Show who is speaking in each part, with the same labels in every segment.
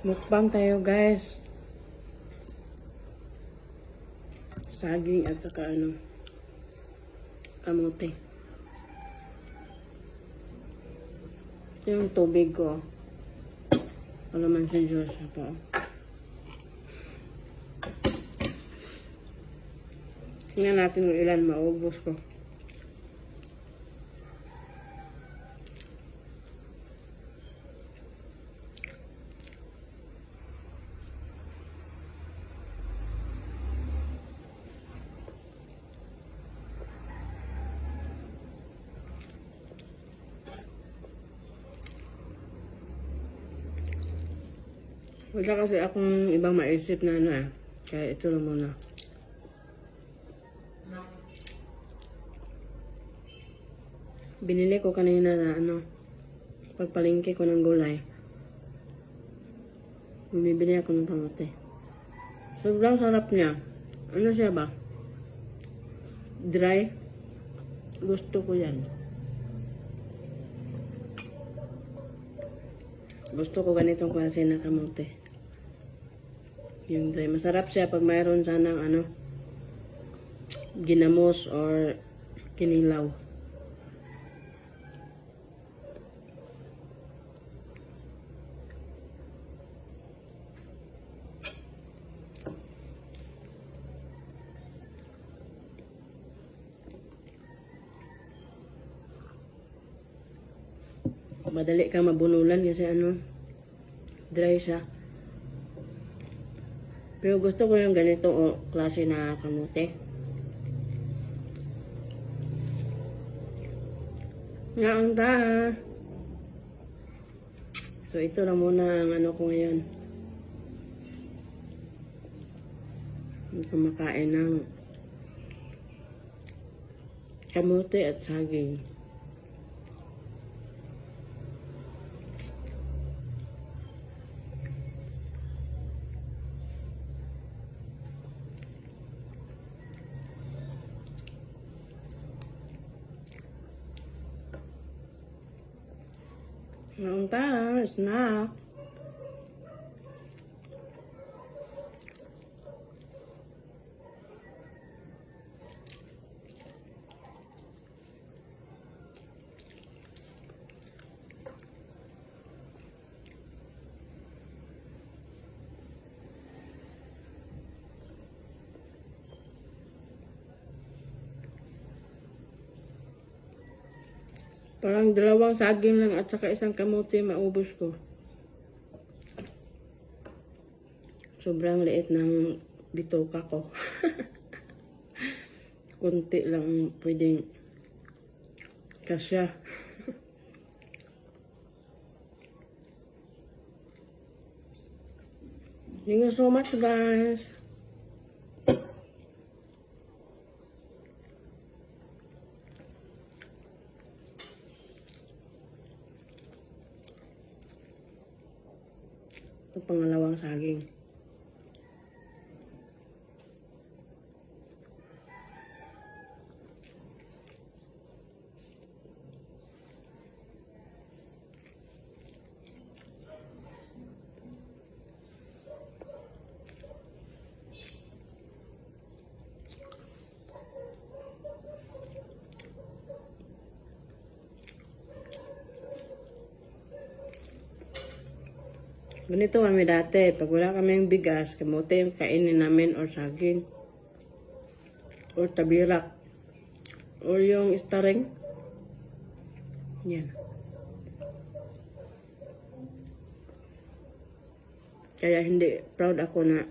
Speaker 1: Mukbang tayo guys. Saging at saka kamote. Ito yung tubig ko. Wala man si Diyos po. Tingnan natin kung ilan maubos ko. Wala kasi akong ibang maisip na kaya ito lang muna. Binili ko kanina na pagpalingki ko ng gulay. Bumibili ako ng kamote. Sobrang sarap niya. Ano siya ba? Dry. Gusto ko yan. Gusto ko ganitong klase na kamote. Yung dry. Masarap siya pag mayroon sanang ginamos or kinilaw. Madali kang mabunulan kasi dry siya. Pero gusto ko yung ganito klase na kamote. Naanta. So ito lang muna ang ko ngayon. Kumakain ng kamote at saging. Naunta, snack. Parang dalawang saging lang at saka isang kamote maubos ko. Sobrang liit ng bitoka ko. Kunti lang pwedeng kasya. Thank you so much guys. Ito pangalawang saging. Ganito kami dati. Pag wala kaming bigas, kamote yung kainin namin or saging. Or tabirak. Or yung staring. Yan. Kaya hindi proud ako na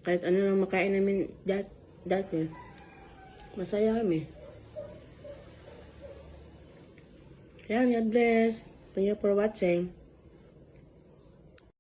Speaker 1: kahit ano lang makain namin dati. Masaya kami. Yan, God bless. Thank you for watching.